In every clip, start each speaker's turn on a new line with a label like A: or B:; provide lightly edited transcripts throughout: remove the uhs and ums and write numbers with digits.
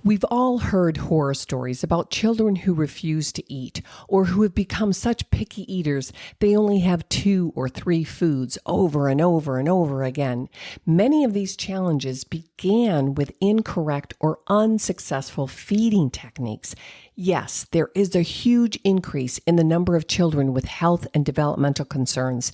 A: We've all heard horror stories about children who refuse to eat or who have become such picky eaters they only have 2 or 3 foods over and over and over again. Many of these challenges began with incorrect or unsuccessful feeding techniques. Yes, there is a huge increase in the number of children with health and developmental concerns,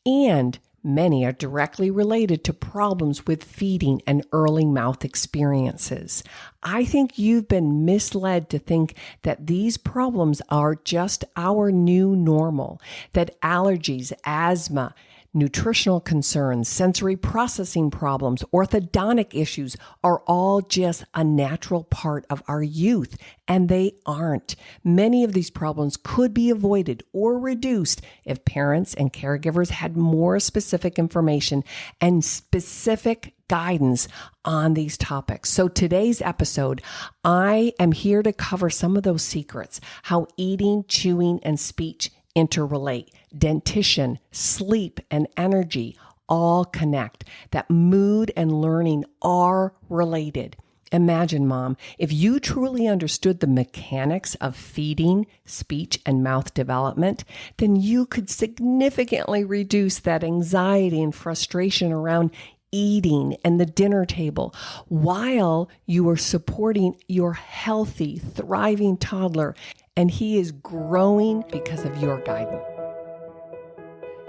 A: and many are directly related to problems with feeding and early mouth experiences. I think you've been misled to think that these problems are just our new normal, that allergies, asthma, nutritional concerns, sensory processing problems, orthodontic issues are all just a natural part of our youth, and they aren't. Many of these problems could be avoided or reduced if parents and caregivers had more specific information and specific guidance on these topics. So today's episode, I am here to cover some of those secrets, how eating, chewing, and speech interrelate. Dentition, sleep, and energy all connect, that mood and learning are related. Imagine, Mom, if you truly understood the mechanics of feeding, speech, and mouth development, then you could significantly reduce that anxiety and frustration around eating and the dinner table while you are supporting your healthy, thriving toddler, and he is growing because of your guidance.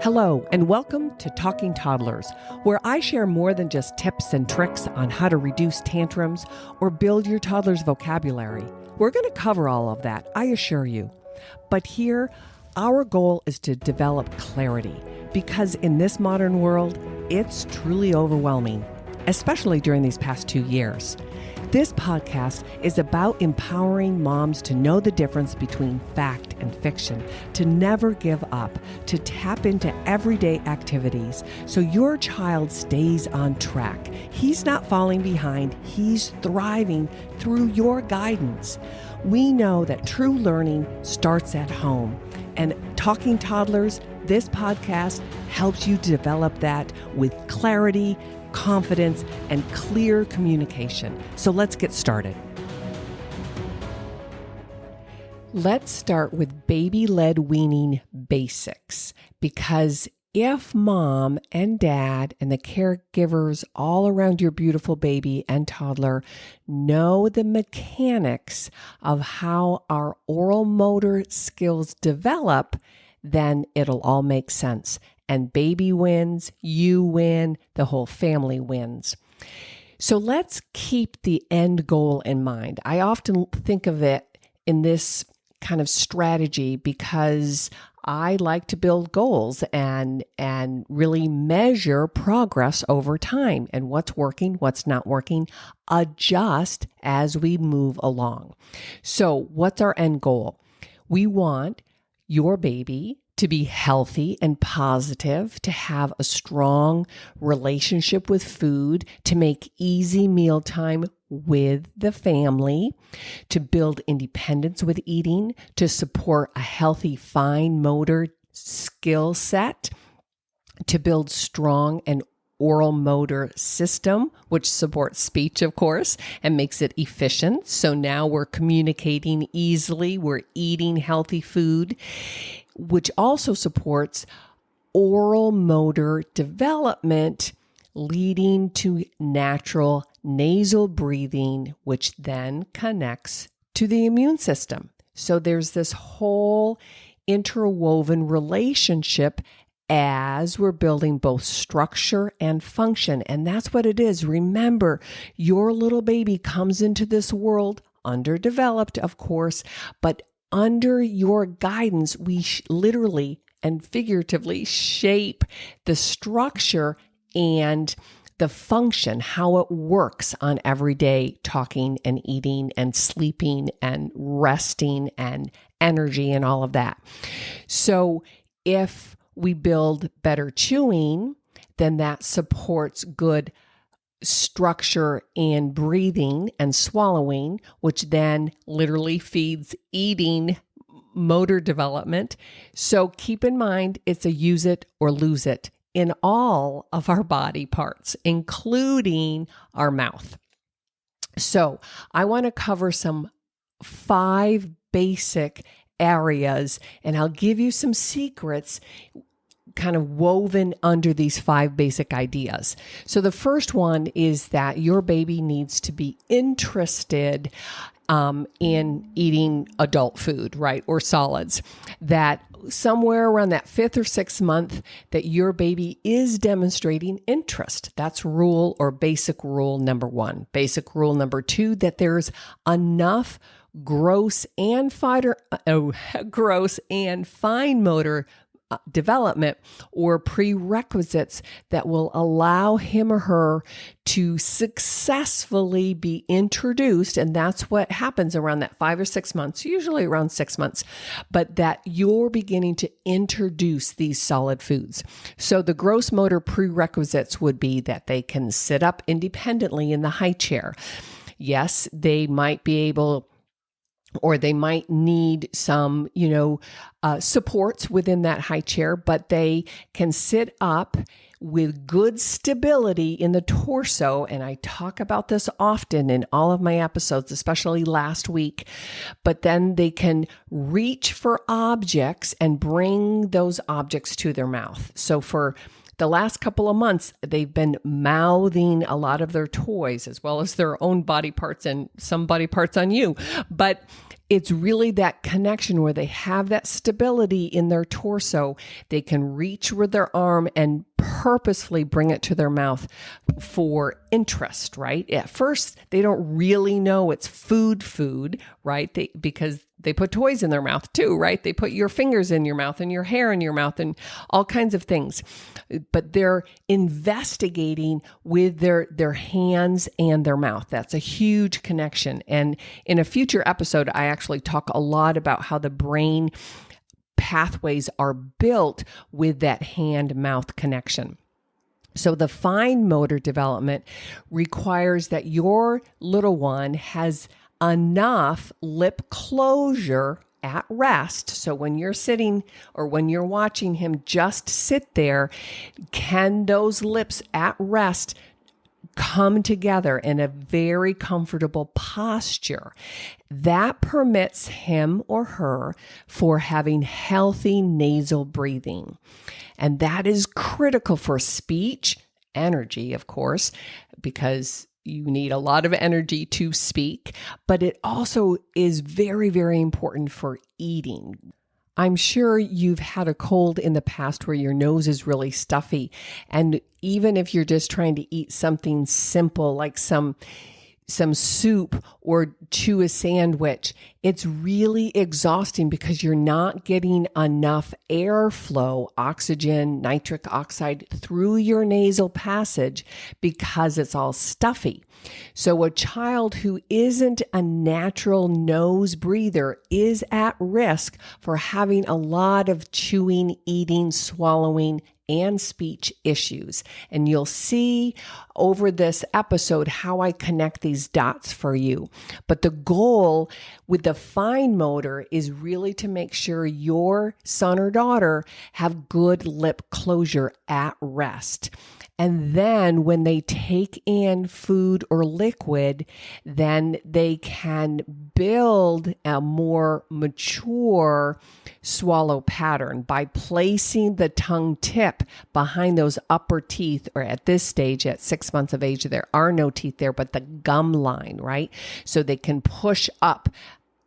A: Hello, and welcome to Talking Toddlers, where I share more than just tips and tricks on how to reduce tantrums or build your toddler's vocabulary. We're going to cover all of that, I assure you. But here, our goal is to develop clarity, because in this modern world, it's truly overwhelming, especially during these past 2 years. This podcast is about empowering moms to know the difference between fact and fiction, to never give up, to tap into everyday activities so your child stays on track. He's not falling behind, he's thriving through your guidance. We know that true learning starts at home, and Talking Toddlers, this podcast helps you develop that with clarity, confidence, and clear communication. So let's get started. Let's start with baby led weaning basics, because if mom and dad and the caregivers all around your beautiful baby and toddler know the mechanics of how our oral motor skills develop, then it'll all make sense. And baby wins, you win, the whole family wins. So let's keep the end goal in mind. I often think of it in this kind of strategy because I like to build goals and really measure progress over time and what's working, what's not working, adjust as we move along. So what's our end goal? We want your baby to be healthy and positive, to have a strong relationship with food, to make easy mealtime with the family, to build independence with eating, to support a healthy fine motor skill set, to build strong and oral motor system, which supports speech, of course, and makes it efficient. So now we're communicating easily, we're eating healthy food, which also supports oral motor development, leading to natural nasal breathing, which then connects to the immune system. So there's this whole interwoven relationship as we're building both structure and function. And that's what it is. Remember, your little baby comes into this world underdeveloped, of course, but under your guidance, we literally and figuratively shape the structure and the function, how it works on everyday talking and eating and sleeping and resting and energy and all of that. So if we build better chewing, then that supports good structure and breathing and swallowing, which then literally feeds eating motor development. So keep in mind, it's a use it or lose it in all of our body parts, including our mouth. So I want to cover some 5 basic areas, and I'll give you some secrets kind of woven under these 5 basic ideas. So the first one is that your baby needs to be interested in eating adult food, right? Or solids. That somewhere around that 5th or 6th month that your baby is demonstrating interest. That's rule or basic rule number 1. Basic rule number 2, that there's enough gross and fine motor development or prerequisites that will allow him or her to successfully be introduced. And that's what happens around that 5 or 6 months, usually around 6 months, but that you're beginning to introduce these solid foods. So the gross motor prerequisites would be that they can sit up independently in the high chair. Yes, they might be able, or they might need some, supports within that high chair, but they can sit up with good stability in the torso. And I talk about this often in all of my episodes, especially last week. But then they can reach for objects and bring those objects to their mouth. So for the last couple of months, they've been mouthing a lot of their toys as well as their own body parts and some body parts on you. But it's really that connection where they have that stability in their torso. They can reach with their arm and purposefully bring it to their mouth for interest, right? At first, they don't really know it's food, right? Because they put toys in their mouth too, right? They put your fingers in your mouth and your hair in your mouth and all kinds of things. But they're investigating with their hands and their mouth. That's a huge connection. And in a future episode, I actually talk a lot about how the brain pathways are built with that hand-mouth connection. So the fine motor development requires that your little one has enough lip closure at rest. So when you're sitting or when you're watching him just sit there, can those lips at rest come together in a very comfortable posture that permits him or her for having healthy nasal breathing? And that is critical for speech, energy, of course, because you need a lot of energy to speak, but it also is very, very important for eating. I'm sure you've had a cold in the past where your nose is really stuffy. And even if you're just trying to eat something simple like some soup or chew a sandwich, it's really exhausting because you're not getting enough airflow, oxygen, nitric oxide through your nasal passage because it's all stuffy. So a child who isn't a natural nose breather is at risk for having a lot of chewing, eating, swallowing, and speech issues. And you'll see over this episode how I connect these dots for you. But the goal with the fine motor is really to make sure your son or daughter have good lip closure at rest. And then when they take in food or liquid, then they can build a more mature swallow pattern by placing the tongue tip behind those upper teeth, or at this stage, at 6 months of age, there are no teeth there, but the gum line, right? So they can push up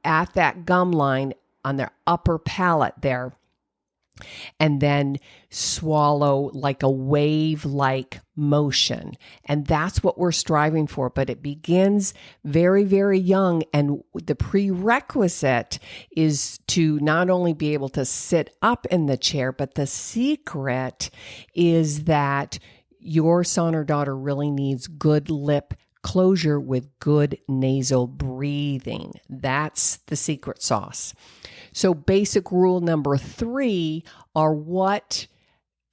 A: at that gum line on their upper palate there, and then swallow like a wave-like motion. And that's what we're striving for. But it begins very, very young. And the prerequisite is to not only be able to sit up in the chair, but the secret is that your son or daughter really needs good lip closure with good nasal breathing. That's the secret sauce. So basic rule number 3 are what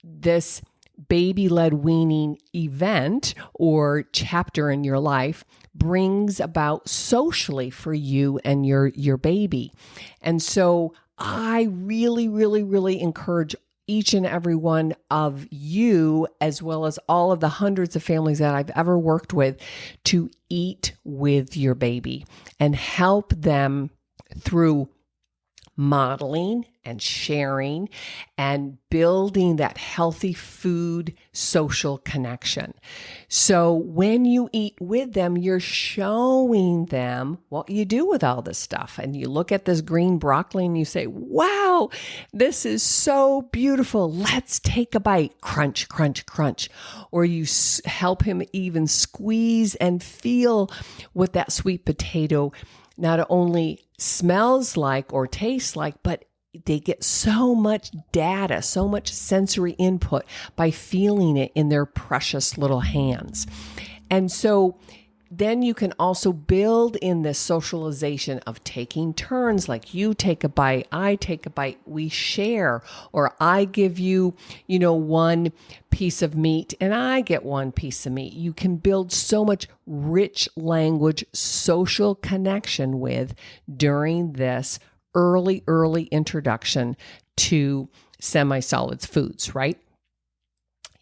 A: this baby-led weaning event or chapter in your life brings about socially for you and your baby. And so I really, really, really encourage each and every one of you, as well as all of the hundreds of families that I've ever worked with, to eat with your baby and help them through modeling and sharing and building that healthy food social connection. So when you eat with them, you're showing them what you do with all this stuff. And you look at this green broccoli and you say, wow, this is so beautiful. Let's take a bite. Crunch, crunch, crunch. Or you help him even squeeze and feel what that sweet potato not only smells like or tastes like, but they get so much data, so much sensory input by feeling it in their precious little hands. And so then you can also build in this socialization of taking turns, like you take a bite, I take a bite, we share, or I give you, one piece of meat and I get one piece of meat. You can build so much rich language, social connection with during this early introduction to semi-solids foods, right?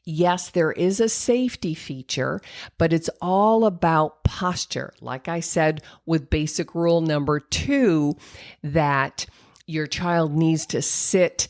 A: Yes, there is a safety feature, but it's all about posture. Like I said, with basic rule number 2, that your child needs to sit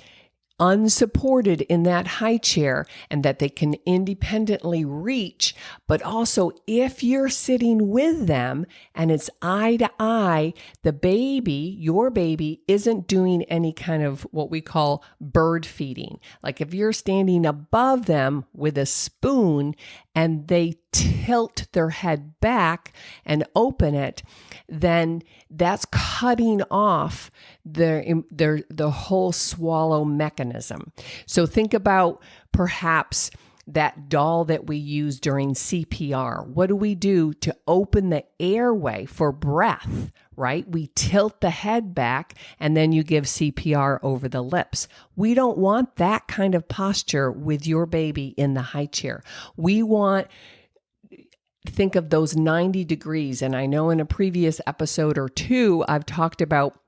A: unsupported in that high chair and that they can independently reach. But also, if you're sitting with them and it's eye to eye, your baby isn't doing any kind of what we call bird feeding. Like if you're standing above them with a spoon and they tilt their head back and open it, then that's cutting off the whole swallow mechanism. So think about perhaps that doll that we use during CPR. What do we do to open the airway for breath, right? We tilt the head back and then you give CPR over the lips. We don't want that kind of posture with your baby in the high chair. Think of those 90 degrees. And I know in a previous episode or 2, I've talked about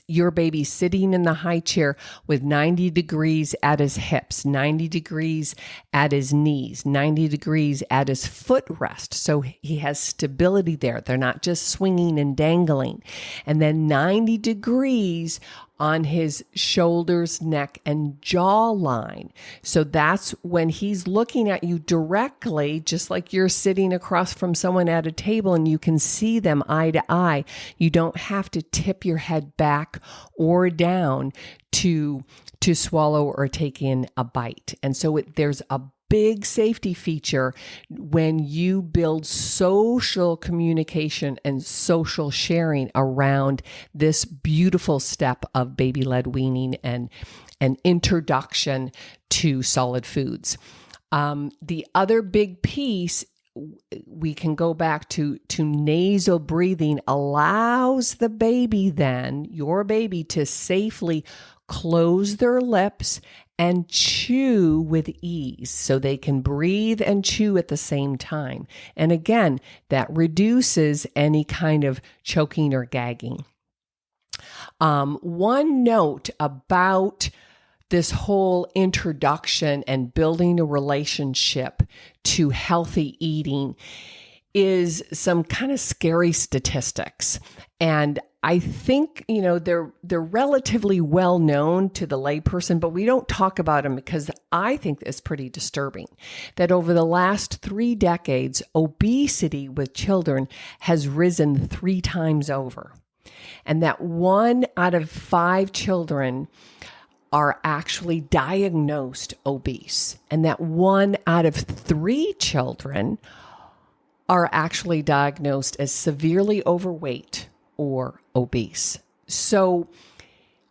A: your baby sitting in the high chair with 90 degrees at his hips, 90 degrees at his knees, 90 degrees at his footrest. So he has stability there. They're not just swinging and dangling. And then 90 degrees on his shoulders, neck, and jaw line. So that's when he's looking at you directly, just like you're sitting across from someone at a table and you can see them eye to eye. You don't have to tip your head back or down to swallow or take in a bite. And so there's a big safety feature when you build social communication and social sharing around this beautiful step of baby-led weaning and an introduction to solid foods. The other big piece, we can go back to nasal breathing, allows the baby then, your baby, to safely close their lips and chew with ease so they can breathe and chew at the same time. And again, that reduces any kind of choking or gagging. One note about this whole introduction and building a relationship to healthy eating is some kind of scary statistics. And I think, they're relatively well known to the layperson, but we don't talk about them because I think it's pretty disturbing that over the last 3 decades, obesity with children has risen 3 times over. And that 1 out of 5 children are actually diagnosed obese. And that 1 out of 3 children are actually diagnosed as severely overweight or obese. So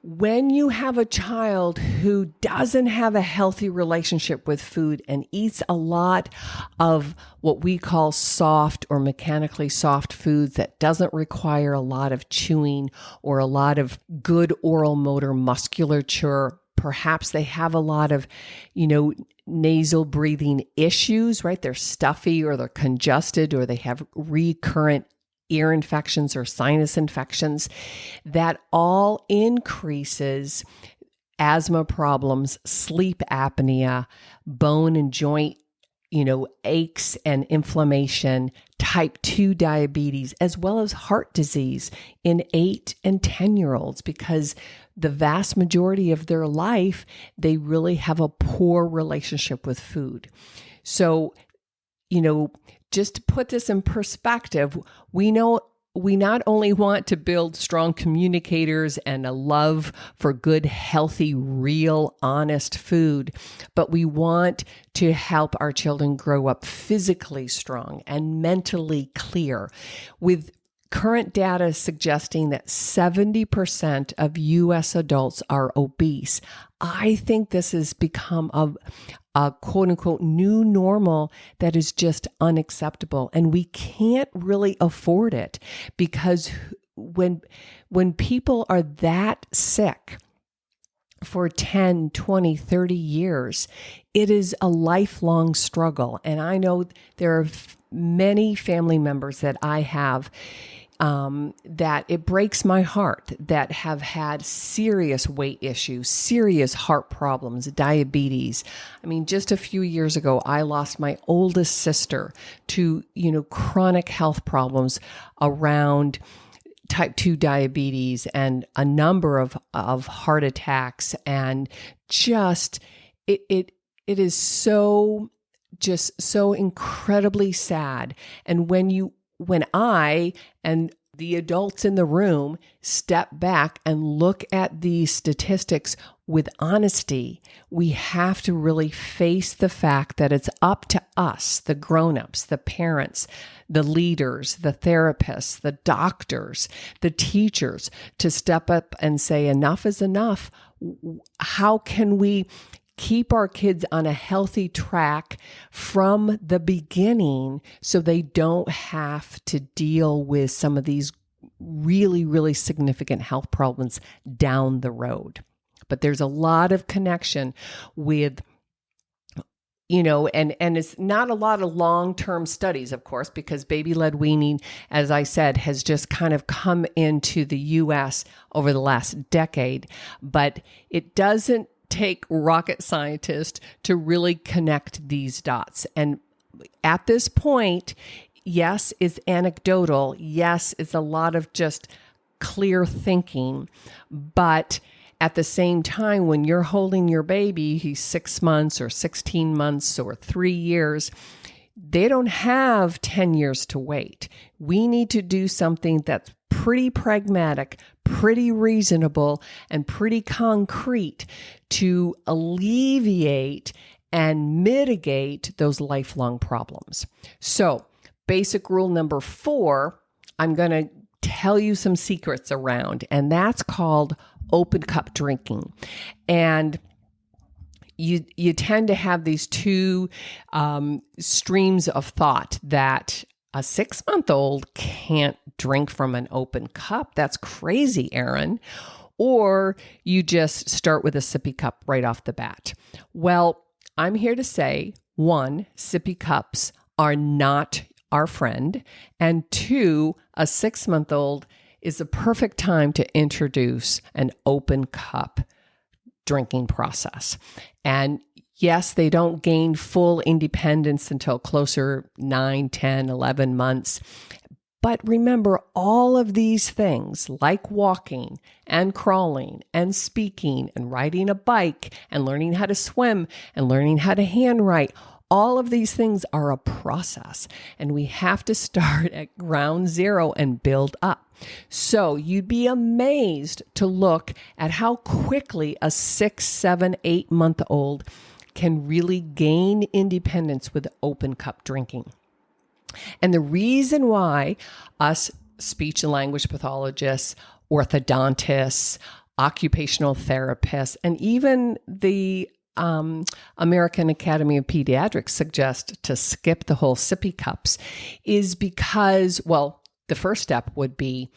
A: when you have a child who doesn't have a healthy relationship with food and eats a lot of what we call soft or mechanically soft foods that doesn't require a lot of chewing or a lot of good oral motor musculature, perhaps they have a lot of, nasal breathing issues, right? They're stuffy or they're congested or they have recurrent ear infections or sinus infections. That all increases asthma problems, sleep apnea, bone and joint, aches and inflammation, type 2 diabetes, as well as heart disease in 8 and 10-year-olds, because the vast majority of their life, they really have a poor relationship with food. So, just to put this in perspective, we not only want to build strong communicators and a love for good, healthy, real, honest food, but we want to help our children grow up physically strong and mentally clear, with current data suggesting that 70% of U.S. adults are obese. I think this has become a quote unquote new normal that is just unacceptable. And we can't really afford it, because when people are that sick for 10, 20, 30 years, it is a lifelong struggle. And I know there are many family members that I have that it breaks my heart, that have had serious weight issues, serious heart problems, diabetes. I mean, just a few years ago, I lost my oldest sister to, chronic health problems around type 2 diabetes and a number of heart attacks. And just, it is so incredibly sad. And when I and the adults in the room step back and look at these statistics with honesty, we have to really face the fact that it's up to us, the grown-ups, the parents, the leaders, the therapists, the doctors, the teachers, to step up and say, enough is enough. How can we keep our kids on a healthy track from the beginning so they don't have to deal with some of these really, really significant health problems down the road? But there's a lot of connection with, and it's not a lot of long-term studies, of course, because baby-led weaning, as I said, has just kind of come into the U.S. over the last decade. But it doesn't take rocket scientists to really connect these dots. And at this point, yes, it's anecdotal. Yes, it's a lot of just clear thinking. But at the same time, when you're holding your baby, he's 6 months or 16 months or 3 years, they don't have 10 years to wait. We need to do something that's pretty pragmatic, pretty reasonable, and pretty concrete to alleviate and mitigate those lifelong problems. So, basic rule number 4, I'm going to tell you some secrets around, and that's called open cup drinking. And you tend to have these two streams of thought that a 6-month-old can't drink from an open cup. That's crazy, Erin. Or you just start with a sippy cup right off the bat. Well, I'm here to say, 1, sippy cups are not our friend. And 2, a 6-month-old is the perfect time to introduce an open cup drinking process. And yes, they don't gain full independence until closer 9, 10, 11 months. But remember, all of these things, like walking and crawling and speaking and riding a bike and learning how to swim and learning how to handwrite, all of these things are a process, and we have to start at ground zero and build up. So you'd be amazed to look at how quickly a 6, 7, 8-month-old can really gain independence with open cup drinking. And the reason why us speech and language pathologists, orthodontists, occupational therapists, and even the American Academy of Pediatrics suggest to skip the whole sippy cups is because, well, the first step would be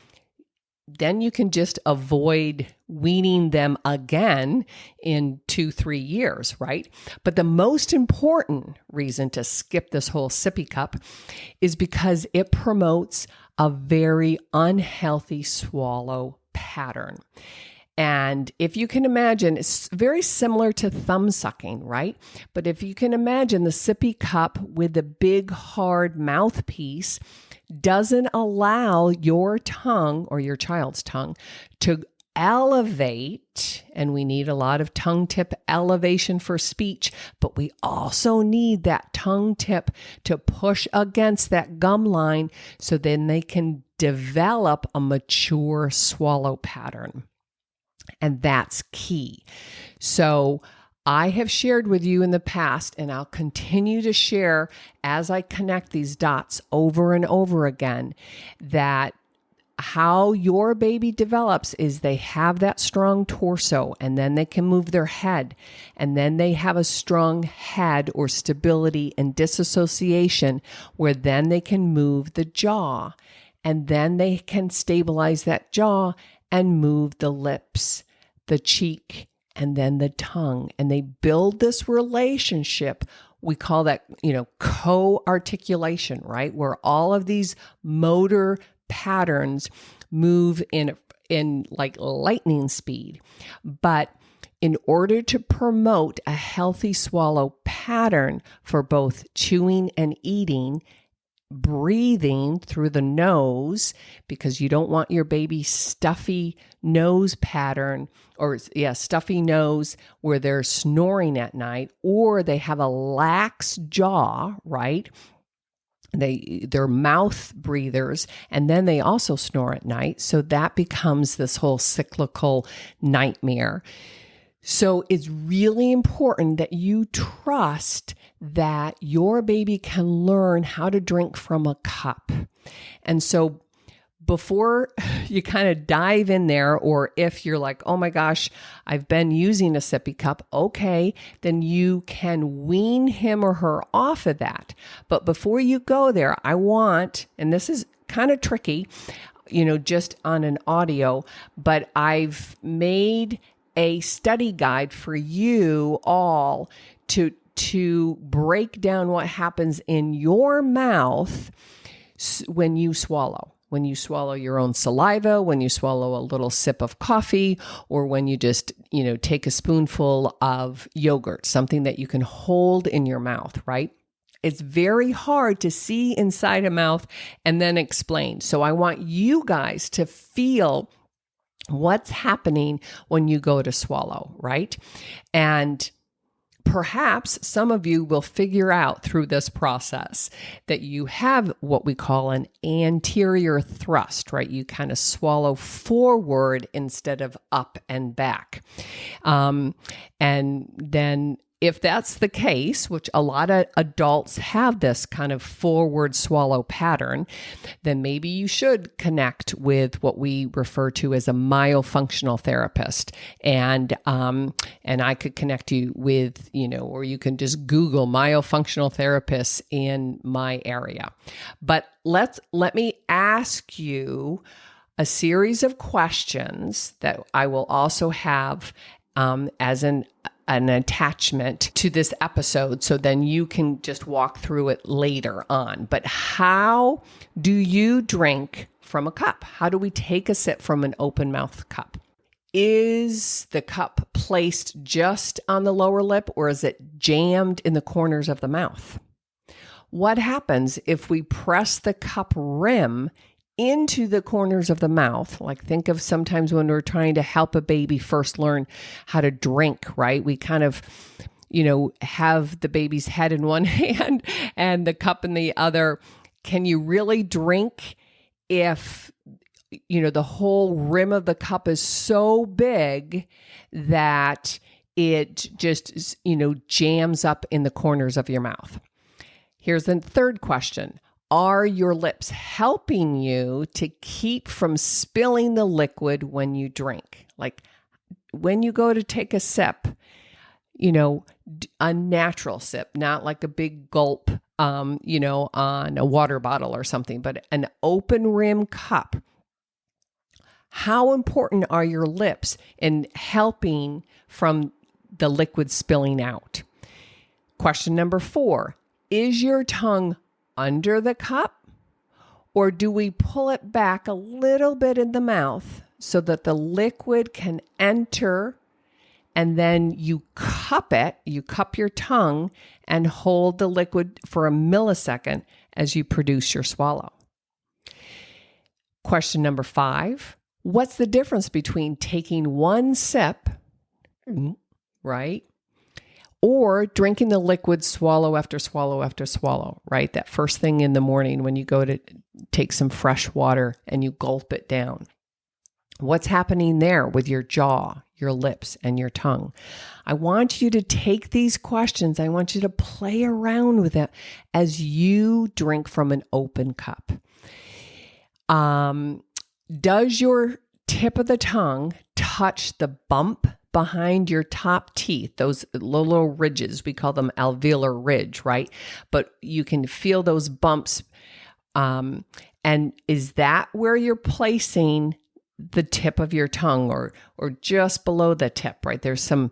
A: then you can just avoid weaning them again in 2-3 years, right? But the most important reason to skip this whole sippy cup is because it promotes a very unhealthy swallow pattern. And if you can imagine, it's very similar to thumb sucking, right? But if you can imagine the sippy cup with the big hard mouthpiece doesn't allow your tongue or your child's tongue to elevate, and we need a lot of tongue tip elevation for speech, but we also need that tongue tip to push against that gum line so then they can develop a mature swallow pattern. And that's key. So I have shared with you in the past, and I'll continue to share as I connect these dots over and over again, that how your baby develops is they have that strong torso, and then they can move their head, and then they have a strong head or stability and disassociation where then they can move the jaw, and then they can stabilize that jaw and move the lips, the cheek, and then the tongue. And they build this relationship. We call that, co-articulation, right? Where all of these motor patterns move in like lightning speed. But in order to promote a healthy swallow pattern for both chewing and eating, breathing through the nose, because you don't want your baby's stuffy nose pattern stuffy nose where they're snoring at night, or they have a lax jaw, right? They're mouth breathers, and then they also snore at night. So that becomes this whole cyclical nightmare. So it's really important that you trust that your baby can learn how to drink from a cup. And so before you kind of dive in there, or if you're like, oh my gosh, I've been using a sippy cup, okay, then you can wean him or her off of that. But before you go there, I want, and this is kind of tricky, just on an audio, but I've made a study guide for you all to break down what happens in your mouth when you swallow. When you swallow your own saliva, when you swallow a little sip of coffee, or when you just, take a spoonful of yogurt, something that you can hold in your mouth, right? It's very hard to see inside a mouth and then explain. So I want you guys to feel what's happening when you go to swallow, right? And perhaps some of you will figure out through this process that you have what we call an anterior thrust, right? You kind of swallow forward instead of up and back. And then if that's the case, which a lot of adults have this kind of forward swallow pattern, then maybe you should connect with what we refer to as a myofunctional therapist. And I could connect you with, or you can just Google myofunctional therapists in my area. But let me ask you a series of questions that I will also have as an attachment to this episode, so then you can just walk through it later on. But how do you drink from a cup? How do we take a sip from an open mouth cup? Is the cup placed just on the lower lip, or is it jammed in the corners of the mouth? What happens if we press the cup rim into the corners of the mouth? Like, think of sometimes when we're trying to help a baby first learn how to drink, right? We kind of, have the baby's head in one hand and the cup in the other. Can you really drink if, the whole rim of the cup is so big that it just, jams up in the corners of your mouth? Here's the third question. Are your lips helping you to keep from spilling the liquid when you drink? Like when you go to take a sip, a natural sip, not like a big gulp, on a water bottle or something, but an open rim cup. How important are your lips in helping from the liquid spilling out? Question number 4, is your tongue under the cup, or do we pull it back a little bit in the mouth so that the liquid can enter, and then you cup your tongue and hold the liquid for a millisecond as you produce your swallow. Question number 5, what's the difference between taking one sip, right, or drinking the liquid swallow after swallow after swallow, right? That first thing in the morning when you go to take some fresh water and you gulp it down. What's happening there with your jaw, your lips, and your tongue? I want you to take these questions. I want you to play around with it as you drink from an open cup. Does your tip of the tongue touch the bump behind your top teeth, those little ridges? We call them alveolar ridge, right? But you can feel those bumps. And is that where you're placing the tip of your tongue, or just below the tip, right? There's some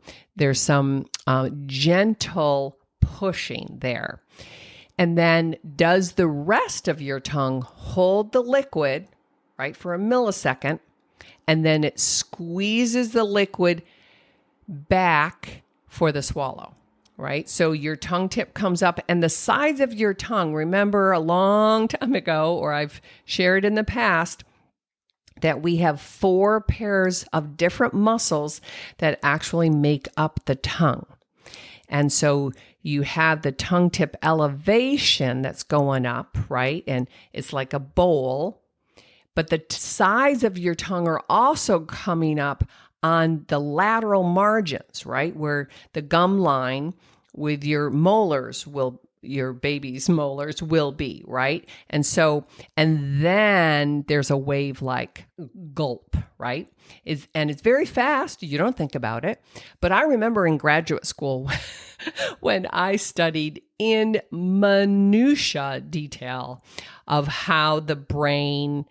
A: gentle pushing there. And then does the rest of your tongue hold the liquid, right, for a millisecond, and then it squeezes the liquid back for the swallow, right? So your tongue tip comes up, and the sides of your tongue, remember a long time ago, or I've shared in the past, that we have 4 pairs of different muscles that actually make up the tongue. And so you have the tongue tip elevation that's going up, right? And it's like a bowl, but the sides of your tongue are also coming up on the lateral margins, right? Where the gum line with your your baby's molars will be, right? And then there's a wave like gulp, right? And it's very fast. You don't think about it. But I remember in graduate school when I studied in minutia detail of how the brain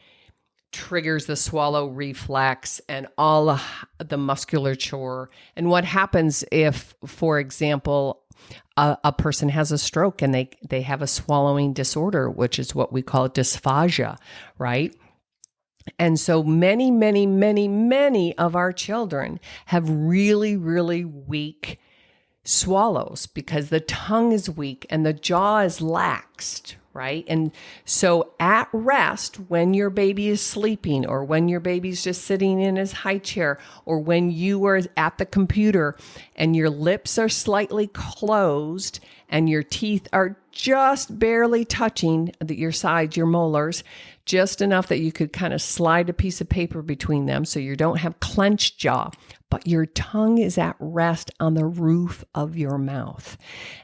A: triggers the swallow reflex and all the musculature, and what happens if, for example, a person has a stroke and they have a swallowing disorder, which is what we call dysphagia, right? And so many, many, many, many of our children have really, really weak swallows because the tongue is weak and the jaw is laxed, right? And so at rest, when your baby is sleeping, or when your baby's just sitting in his high chair, or when you are at the computer and your lips are slightly closed and your teeth are just barely touching your sides, your molars, just enough that you could kind of slide a piece of paper between them so you don't have clenched jaw, but your tongue is at rest on the roof of your mouth.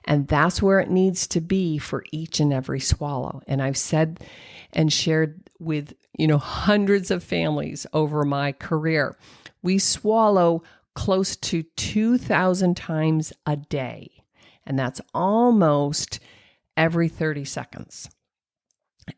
A: And that's where it needs to be for each and every swallow. And I've said and shared with, hundreds of families over my career, we swallow close to 2,000 times a day. And that's almost every 30 seconds.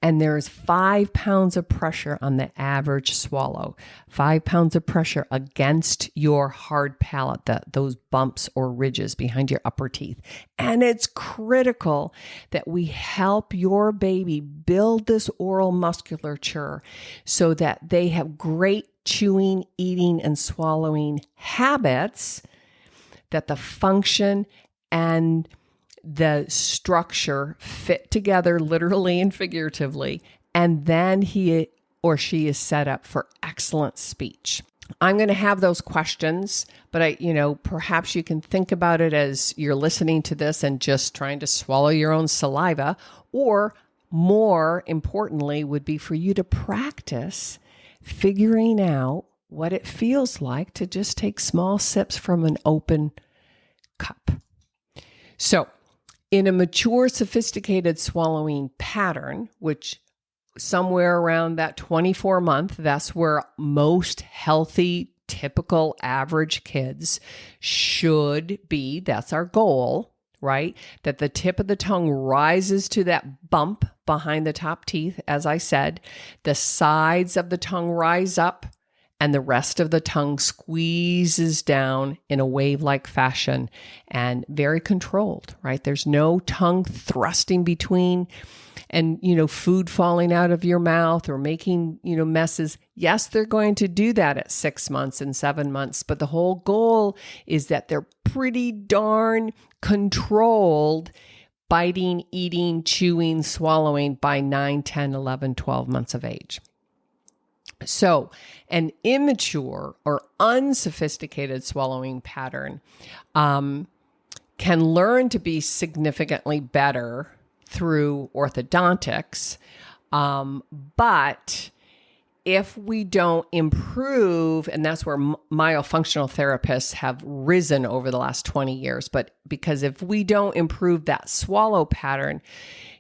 A: And there's 5 pounds of pressure on the average swallow, 5 pounds of pressure against your hard palate, those bumps or ridges behind your upper teeth. And it's critical that we help your baby build this oral musculature so that they have great chewing, eating, and swallowing habits, that the function and the structure fit together literally and figuratively, and then he or she is set up for excellent speech. I'm going to have those questions, but perhaps you can think about it as you're listening to this and just trying to swallow your own saliva, or more importantly would be for you to practice figuring out what it feels like to just take small sips from an open cup. So, in a mature, sophisticated swallowing pattern, which somewhere around that 24-month, that's where most healthy, typical, average kids should be. That's our goal, right? That the tip of the tongue rises to that bump behind the top teeth, as I said. The sides of the tongue rise up, and the rest of the tongue squeezes down in a wave-like fashion and very controlled, right? There's no tongue thrusting between and, food falling out of your mouth or making, messes. Yes, they're going to do that at 6 months and 7 months, but the whole goal is that they're pretty darn controlled, biting, eating, chewing, swallowing by 9, 10, 11, 12 months of age. So an immature or unsophisticated swallowing pattern can learn to be significantly better through orthodontics. But if we don't improve, and that's where myofunctional therapists have risen over the last 20 years, but because if we don't improve that swallow pattern,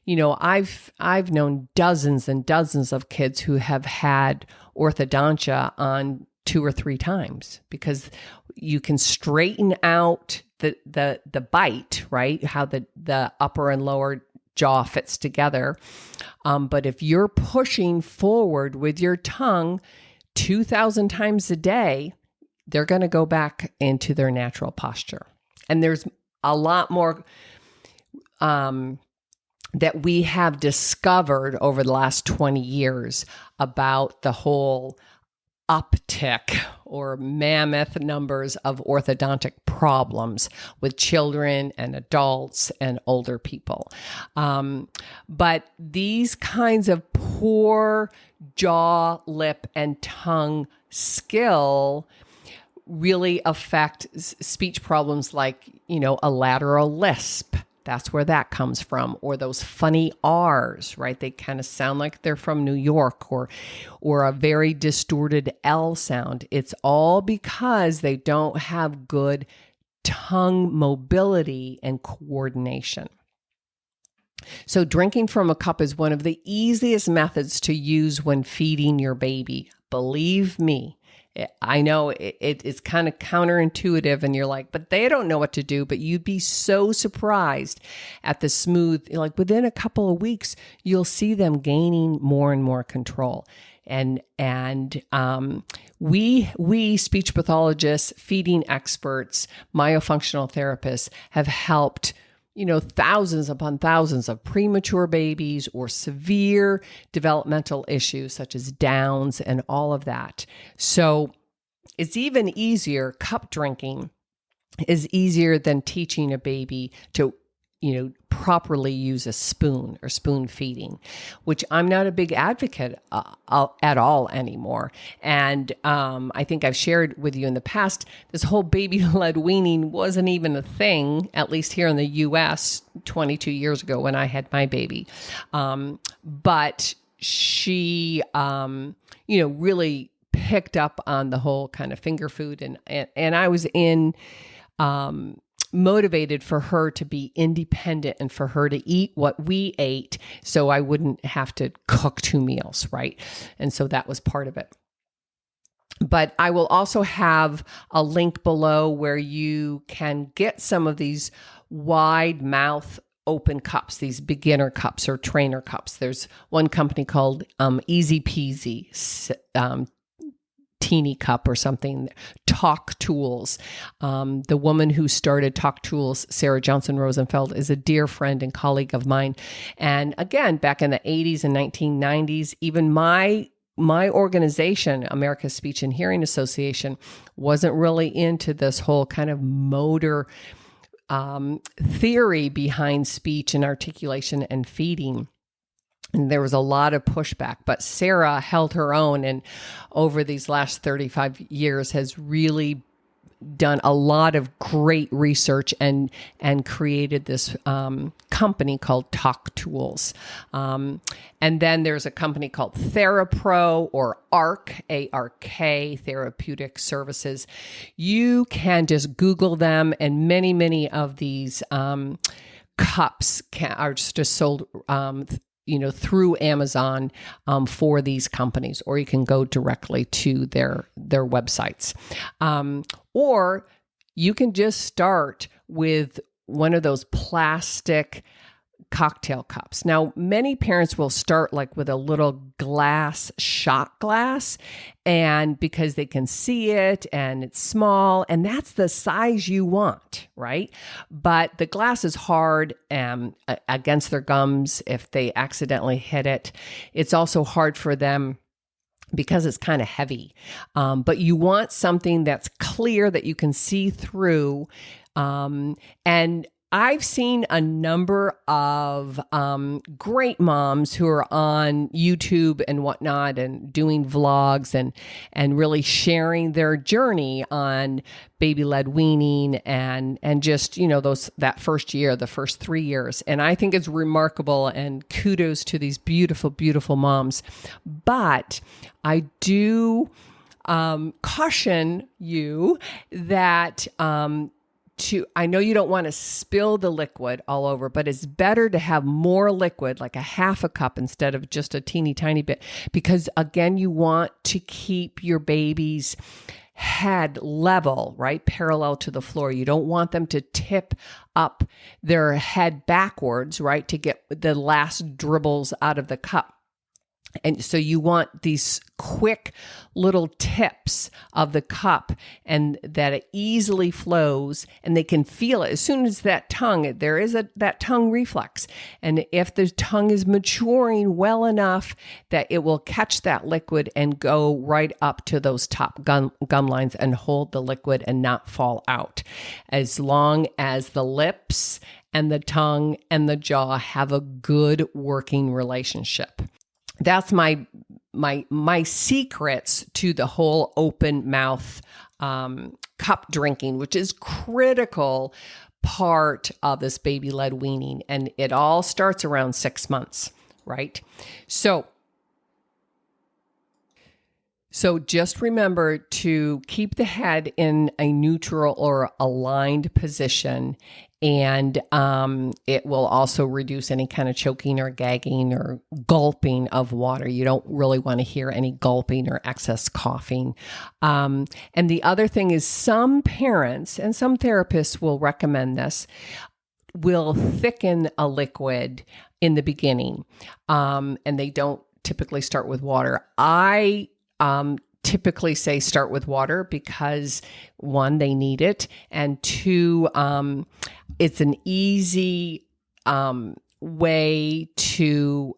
A: I've known dozens and dozens of kids who have had orthodontia on 2 or 3 times because you can straighten out the bite, right? How the upper and lower jaw fits together. But if you're pushing forward with your tongue 2,000 times a day, they're going to go back into their natural posture. And there's a lot more that we have discovered over the last 20 years about the whole uptick or mammoth numbers of orthodontic problems with children and adults and older people. But these kinds of poor jaw, lip, and tongue skill really affect speech problems like, a lateral lisp. That's where that comes from, or those funny R's, right? They kind of sound like they're from New York, or a very distorted L sound. It's all because they don't have good tongue mobility and coordination. So drinking from a cup is one of the easiest methods to use when feeding your baby. Believe me. I know it's kind of counterintuitive and you're like, but they don't know what to do. But you'd be so surprised at the smooth, like within a couple of weeks, you'll see them gaining more and more control. And we speech pathologists, feeding experts, myofunctional therapists have helped thousands upon thousands of premature babies or severe developmental issues such as Downs and all of that. So it's even easier. Cup drinking is easier than teaching a baby to, properly use a spoon or spoon feeding, which I'm not a big advocate at all anymore. And I think I've shared with you in the past, this whole baby led weaning wasn't even a thing, at least here in the US 22 years ago when I had my baby. But she, really picked up on the whole kind of finger food and I was motivated for her to be independent and for her to eat what we ate so I wouldn't have to cook 2 meals, right? And so that was part of it. But I will also have a link below where you can get some of these wide mouth open cups, these beginner cups or trainer cups. There's one company called Easy Peasy, teeny cup or something, Talk Tools. The woman who started Talk Tools, Sarah Johnson Rosenfeld, is a dear friend and colleague of mine. And again, back in the 80s and 1990s, even my organization, America's Speech and Hearing Association, wasn't really into this whole kind of motor theory behind speech and articulation and feeding. And there was a lot of pushback, but Sarah held her own, and over these last 35 years has really done a lot of great research and created this company called Talk Tools. And then there's a company called TheraPro or ARC, A-R-K, Therapeutic Services. You can just Google them, and many of these cups are just sold through Amazon for these companies, or you can go directly to their websites. Or you can just start with one of those plastic cocktail cups. Now, many parents will start like with a little glass shot glass, and because they can see it and it's small, and that's the size you want, right? But the glass is hard against their gums if they accidentally hit it. It's also hard for them because it's kind of heavy. But you want something that's clear that you can see through. And I've seen a number of great moms who are on YouTube and whatnot and doing vlogs and really sharing their journey on baby led weaning and just, that first year, the first 3 years. And I think it's remarkable, and kudos to these beautiful, beautiful moms. But I do caution you that I know you don't want to spill the liquid all over, but it's better to have more liquid, like a half a cup instead of just a teeny tiny bit, because again, you want to keep your baby's head level, right? Parallel to the floor. You don't want them to tip up their head backwards, right? To get the last dribbles out of the cup. And so you want these quick little tips of the cup, and that it easily flows and they can feel it. As soon as that tongue, there is that tongue reflex. And if the tongue is maturing well enough that it will catch that liquid and go right up to those top gum lines and hold the liquid and not fall out. As long as the lips and the tongue and the jaw have a good working relationship. That's my secrets to the whole open mouth cup drinking, which is critical part of this baby led weaning. And it all starts around 6 months, right? So just remember to keep the head in a neutral or aligned position, and it will also reduce any kind of choking or gagging or gulping of water. You don't really want to hear any gulping or excess coughing. And the other thing is, some parents and some therapists will recommend this, will thicken a liquid in the beginning, and they don't typically start with water. I typically say start with water because, one, they need it, and two, it's an easy way to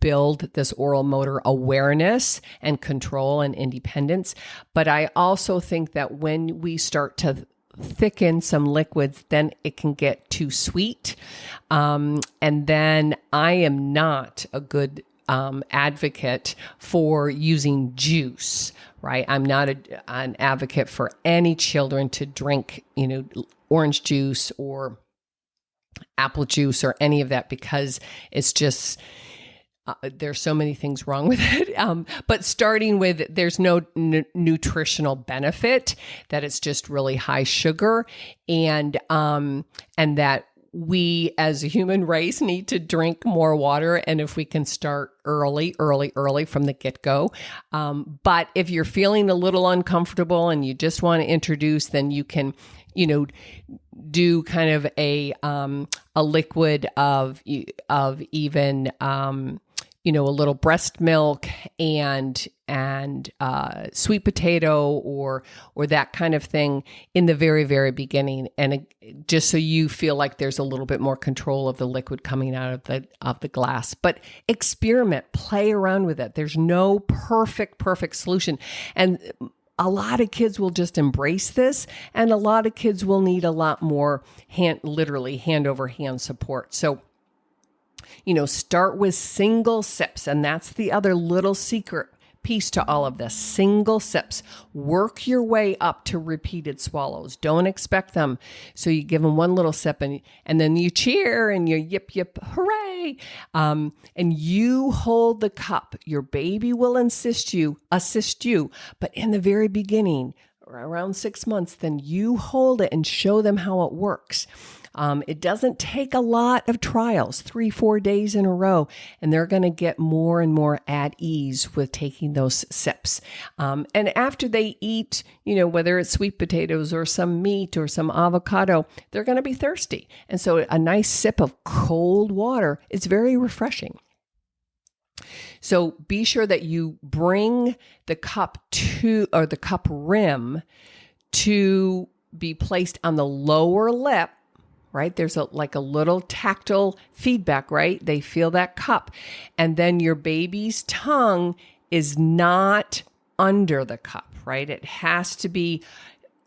A: build this oral motor awareness and control and independence. But I also think that when we start to thicken some liquids, then it can get too sweet. And then I am not a good advocate for using juice, right? I'm not an advocate for any children to drink, orange juice or apple juice or any of that, because it's just, there's so many things wrong with it. But starting with, there's no nutritional benefit, that it's just really high sugar, and that we as a human race need to drink more water. And if we can start early from the get-go. But if you're feeling a little uncomfortable and you just want to introduce, then you can, do kind of a liquid of even, a little breast milk and sweet potato or that kind of thing in the very, very beginning. And just so you feel like there's a little bit more control of the liquid coming out of the glass. But experiment, play around with it. There's no perfect solution. And a lot of kids will just embrace this, and a lot of kids will need a lot more hand over hand support. So, start with single sips. And that's the other little secret piece to all of this. Single sips. Work your way up to repeated swallows. Don't expect them. So you give them one little sip and then you cheer and you yip, yip, hooray. And you hold the cup. Your baby will assist you. But in the very beginning, around 6 months, then you hold it and show them how it works. It doesn't take a lot of trials, 3-4 days in a row, and they're going to get more and more at ease with taking those sips. And after they eat, whether it's sweet potatoes or some meat or some avocado, they're going to be thirsty. And so a nice sip of cold water is very refreshing. So be sure that you bring the cup or the cup rim to be placed on the lower lip, right? There's like a little tactile feedback, right? They feel that cup. And then your baby's tongue is not under the cup, right? It has to be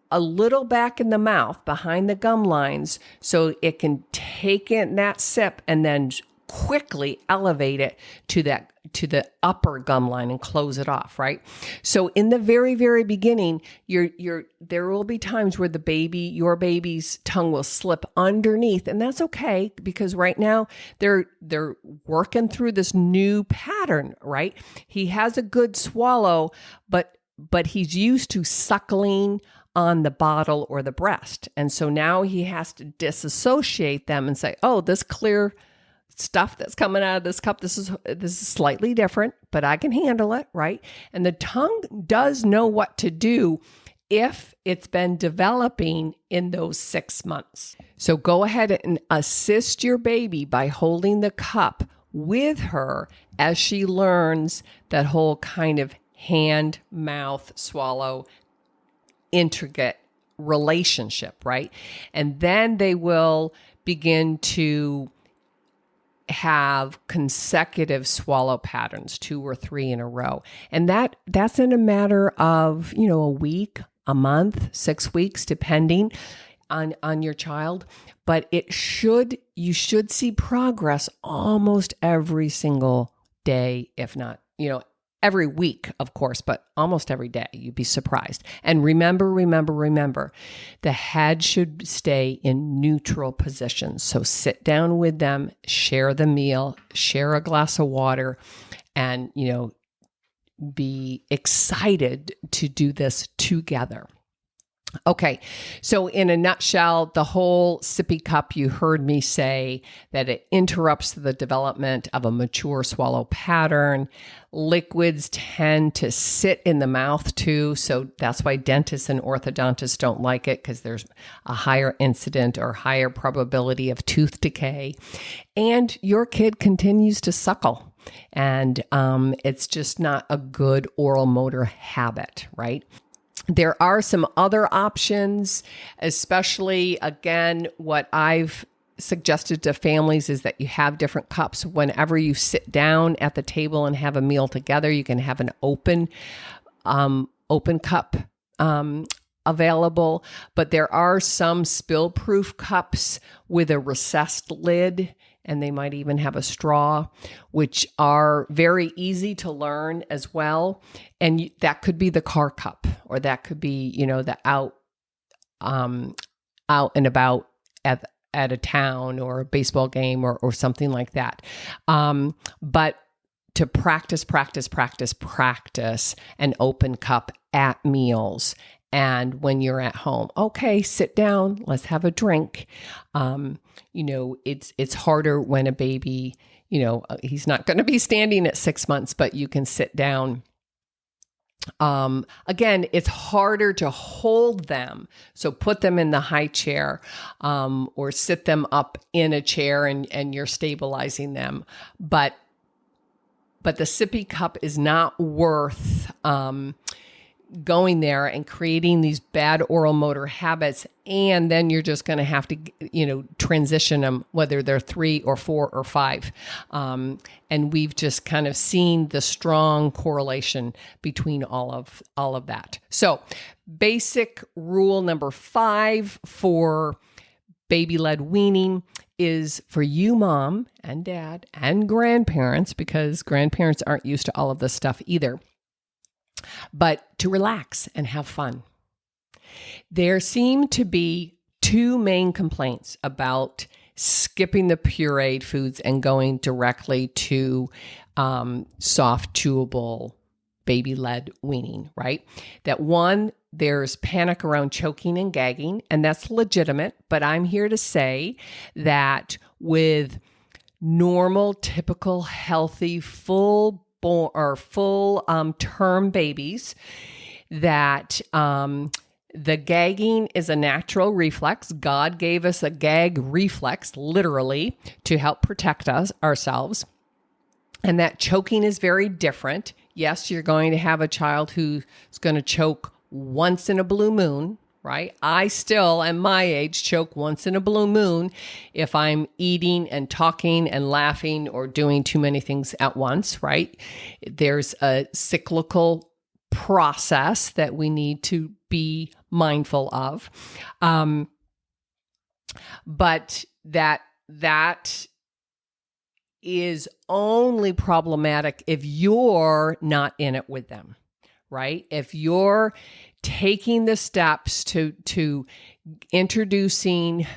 A: a little back in the mouth behind the gum lines so it can take in that sip and then quickly elevate it to the upper gum line and close it off, right? So in the very, very beginning, there will be times where your baby's tongue will slip underneath, and that's okay because right now they're working through this new pattern, right? He has a good swallow, but he's used to suckling on the bottle or the breast. And so now he has to disassociate them and say, oh, this clear stuff that's coming out of this cup, this is slightly different, but I can handle it, right? And the tongue does know what to do if it's been developing in those 6 months. So go ahead and assist your baby by holding the cup with her as she learns that whole kind of hand, mouth, swallow, intricate relationship, right? And then they will begin to have consecutive swallow patterns, 2 or 3 in a row. And that's in a matter of, a week, a month, 6 weeks, depending on your child. But you should see progress almost every single day, if not, every week, of course, but almost every day. You'd be surprised. And remember, the head should stay in neutral position. So sit down with them, share the meal, share a glass of water, and, be excited to do this together. Okay, so in a nutshell, the whole sippy cup, you heard me say that it interrupts the development of a mature swallow pattern. Liquids tend to sit in the mouth too, so that's why dentists and orthodontists don't like it, because there's a higher incident or higher probability of tooth decay. And your kid continues to suckle, and it's just not a good oral motor habit, right? There are some other options, especially, again, what I've suggested to families is that you have different cups. Whenever you sit down at the table and have a meal together, you can have an open cup available. But there are some spill-proof cups with a recessed lid, and they might even have a straw, which are very easy to learn as well. And that could be the car cup, or that could be, the out and about at a town or a baseball game or something like that. But to practice an open cup at meals. And when you're at home, okay, sit down, let's have a drink. It's harder when a baby, he's not going to be standing at 6 months, but you can sit down. Again, it's harder to hold them. So put them in the high chair, or sit them up in a chair and you're stabilizing them. But the sippy cup is not worth, going there and creating these bad oral motor habits. And then you're just going to have to, transition them, whether they're 3 or 4 or 5. And we've just kind of seen the strong correlation between all of that. So basic rule number 5 for baby-led weaning is for you, mom and dad and grandparents, because grandparents aren't used to all of this stuff either, but to relax and have fun. There seem to be 2 main complaints about skipping the pureed foods and going directly to soft, chewable, baby-led weaning, right? That one, there's panic around choking and gagging, and that's legitimate. But I'm here to say that with normal, typical, healthy, full term babies, that the gagging is a natural reflex. God gave us a gag reflex, literally, to help protect ourselves. And that choking is very different. Yes, you're going to have a child who's going to choke once in a blue moon, right? I still, at my age, choke once in a blue moon if I'm eating and talking and laughing or doing too many things at once, right? There's a cyclical process that we need to be mindful of. But that is only problematic if you're not in it with them, right? If you're taking the steps to introducing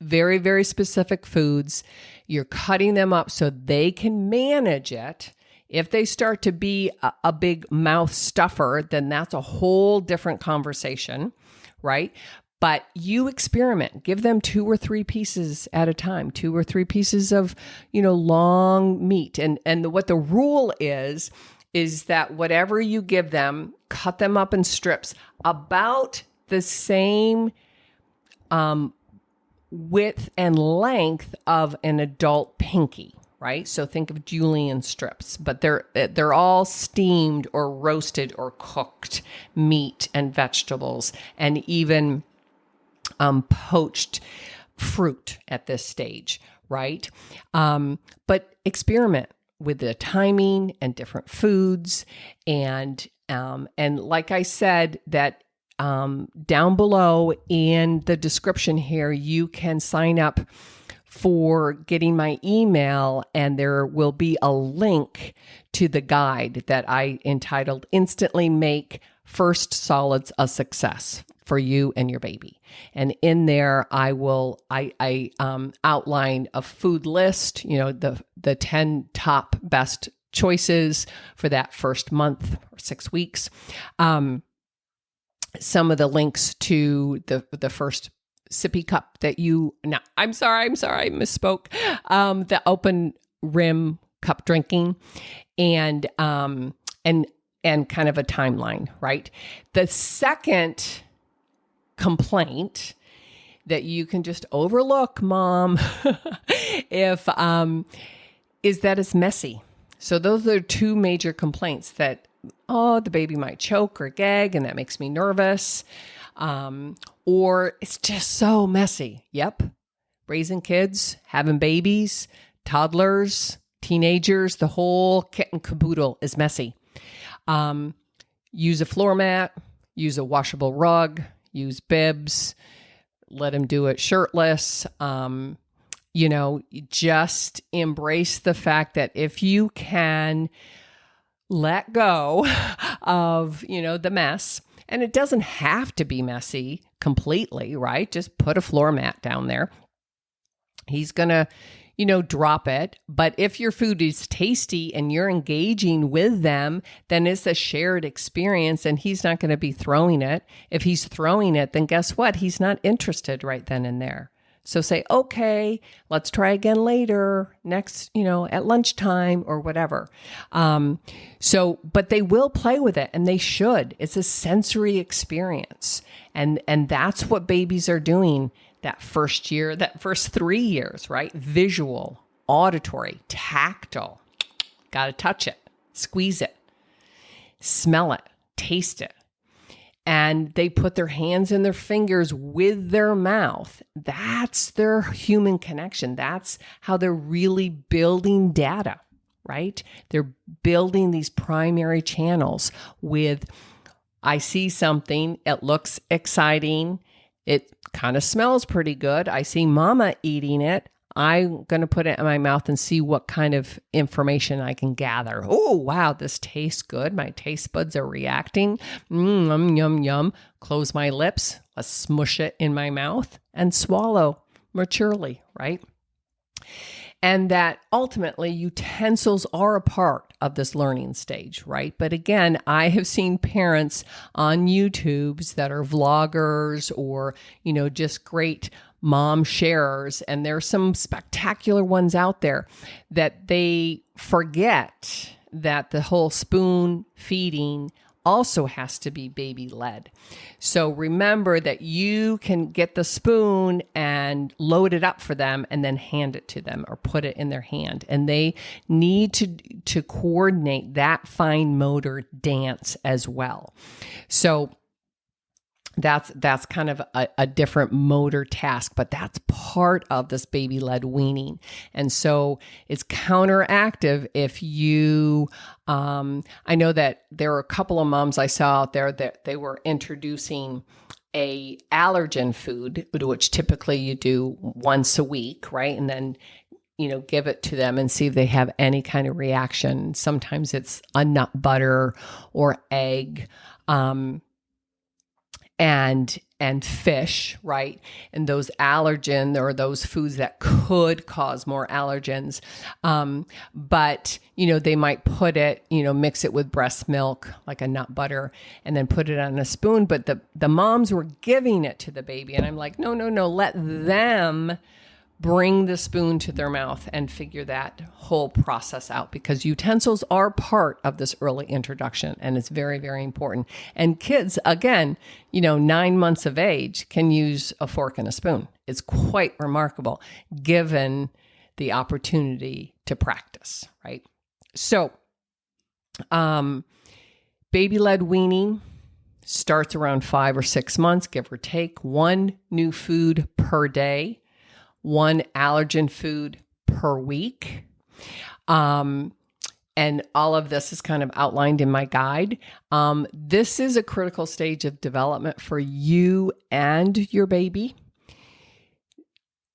A: very, very specific foods, you're cutting them up so they can manage it. If they start to be a big mouth stuffer, then that's a whole different conversation, right? But you experiment. Give them 2 or 3 pieces at a time, 2 or 3 pieces of, long meat. And what the rule is that whatever you give them, cut them up in strips about the same width and length of an adult pinky. Right? So think of julienne strips, but they're all steamed or roasted or cooked meat and vegetables, and even poached fruit at this stage, right? But experiment with the timing and different foods, and like I said, that down below in the description here, you can sign up for getting my email, and there will be a link to the guide that I entitled Instantly Make First Solids a Success for You and Your Baby. And in there, I outline a food list, the 10 top best choices for that first month or 6 weeks. Some of the links to the first sippy cup that I'm sorry, I misspoke. The open rim cup drinking, and kind of a timeline, right? The second complaint that you can just overlook, Mom, is that it's messy. So those are 2 major complaints that, the baby might choke or gag, and that makes me nervous. Or it's just so messy. Yep. Raising kids, having babies, toddlers, teenagers, the whole kit and caboodle is messy. Use a floor mat, use a washable rug, use bibs, let him do it shirtless. Just embrace the fact that if you can let go of, the mess, and it doesn't have to be messy completely, right? Just put a floor mat down there. He's going to, drop it. But if your food is tasty and you're engaging with them, then it's a shared experience, and he's not going to be throwing it. If he's throwing it, then guess what? He's not interested right then and there. So say, okay, let's try again later, next, at lunchtime or whatever. But they will play with it, and they should. It's a sensory experience. And that's what babies are doing that first year, that first 3 years, right? Visual, auditory, tactile. Got to touch it, squeeze it, smell it, taste it. And they put their hands and their fingers with their mouth. That's their human connection. That's how they're really building data, right? They're building these primary channels with, I see something, it looks exciting, it kind of smells pretty good, I see mama eating it, I'm going to put it in my mouth and see what kind of information I can gather. Oh, wow, this tastes good. My taste buds are reacting. Yum, yum, yum. Close my lips. Let's smush it in my mouth and swallow maturely, right? And that ultimately utensils are a part of this learning stage, right? But again, I have seen parents on YouTubes that are vloggers or, just great mom sharers. And there's some spectacular ones out there that they forget that the whole spoon feeding also has to be baby led. So remember that you can get the spoon and load it up for them and then hand it to them or put it in their hand. And they need to coordinate that fine motor dance as well. So that's kind of a different motor task, but that's part of this baby-led weaning. And so it's counteractive if you, I know that there are a couple of moms I saw out there that they were introducing a allergen food, which typically you do once a week, right? And then give it to them and see if they have any kind of reaction. Sometimes it's a nut butter or egg, and fish, right? And those allergen or those foods that could cause more allergens. But, they might put it, mix it with breast milk, like a nut butter, and then put it on a spoon. But the moms were giving it to the baby. And I'm like, no, let them bring the spoon to their mouth and figure that whole process out, because utensils are part of this early introduction, and it's very, very important. And kids, again, 9 months of age can use a fork and a spoon. It's quite remarkable given the opportunity to practice, right? So, baby-led weaning starts around 5 or 6 months, give or take. 1 new food per day. 1 allergen food per week. And all of this is kind of outlined in my guide. This is a critical stage of development for you and your baby.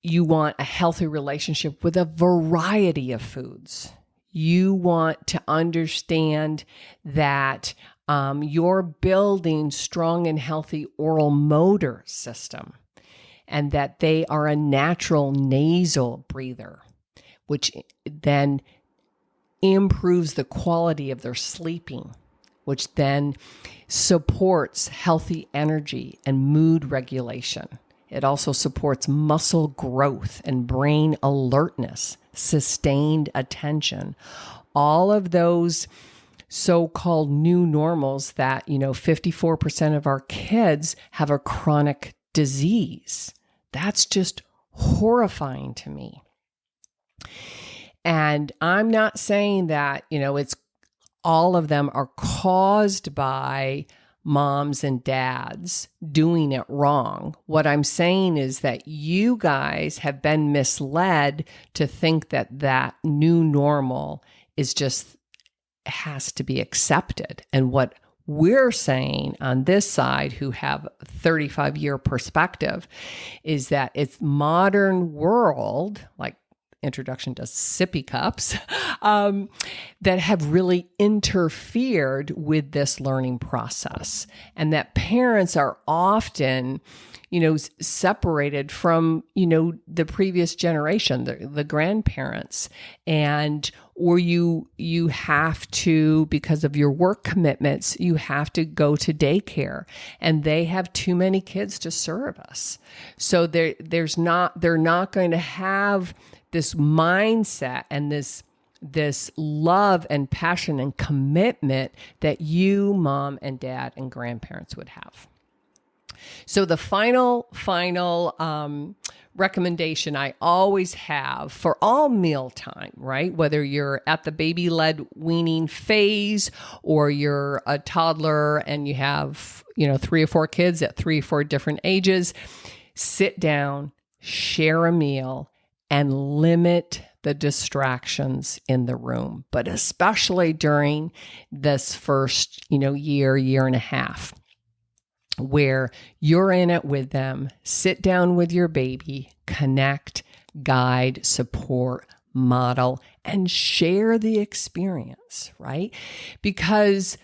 A: You want a healthy relationship with a variety of foods. You want to understand that you're building strong and healthy oral motor system, and that they are a natural nasal breather, which then improves the quality of their sleeping, which then supports healthy energy and mood regulation. It also supports muscle growth and brain alertness, sustained attention. All of those so-called new normals that, 54% of our kids have a chronic disease. That's just horrifying to me. And I'm not saying that, it's all of them are caused by moms and dads doing it wrong. What I'm saying is that you guys have been misled to think that new normal is just has to be accepted. And what we're saying on this side, who have a 35-year perspective, is that it's modern world, like introduction to sippy cups, that have really interfered with this learning process. And that parents are often, separated from, the previous generation, the grandparents, or you have to, because of your work commitments, you have to go to daycare, and they have too many kids to serve us. So they're not going to have this mindset and this love and passion and commitment that you, mom and dad and grandparents would have. So the final recommendation I always have for all mealtime, right? Whether you're at the baby-led weaning phase or you're a toddler and you have, 3 or 4 kids at 3 or 4 different ages, sit down, share a meal, and limit the distractions in the room, but especially during this first, year and a half, where you're in it with them. Sit down with your baby, connect, guide, support, model, and share the experience, right? Because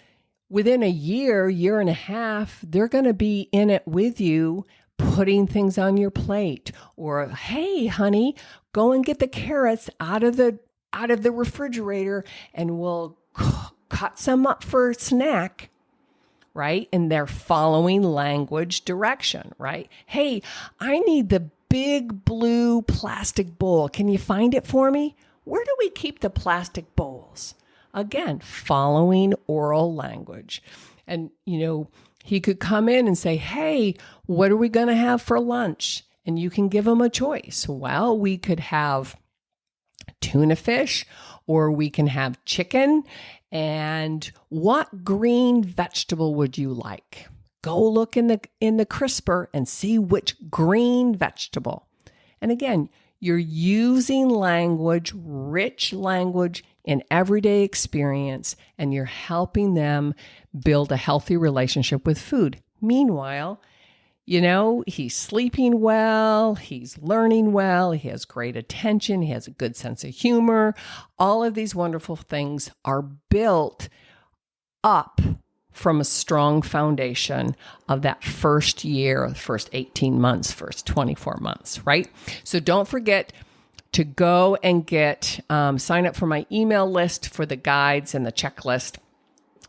A: within a year and a half, they're going to be in it with you, putting things on your plate, or, hey, honey, go and get the carrots out of the refrigerator and we'll cut some up for a snack, right? And they're following language direction, right? Hey, I need the big blue plastic bowl. Can you find it for me? Where do we keep the plastic bowls? Again, following oral language. And, he could come in and say, hey, what are we going to have for lunch? And you can give him a choice. Well, we could have tuna fish, or we can have chicken. And what green vegetable would you like? Go look in the crisper and see which green vegetable. And again, you're using language, rich language in everyday experience, and you're helping them build a healthy relationship with food. Meanwhile, he's sleeping well, he's learning well, he has great attention, he has a good sense of humor. All of these wonderful things are built up from a strong foundation of that first year, first 18 months, first 24 months, right? So don't forget to go and sign up for my email list for the guides and the checklist.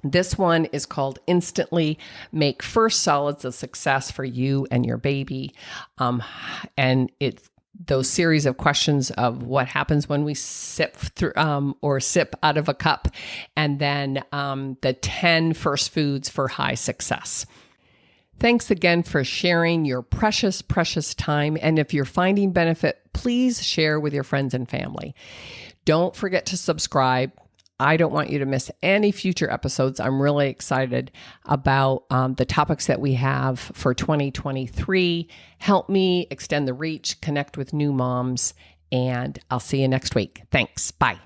A: This one is called Instantly Make First Solids a Success for You and Your Baby. And it's those series of questions of what happens when we sip through or sip out of a cup, and then the 10 first foods for high success. Thanks again for sharing your precious, precious time. And if you're finding benefit, please share with your friends and family. Don't forget to subscribe. I don't want you to miss any future episodes. I'm really excited about the topics that we have for 2023. Help me extend the reach, connect with new moms, and I'll see you next week. Thanks. Bye.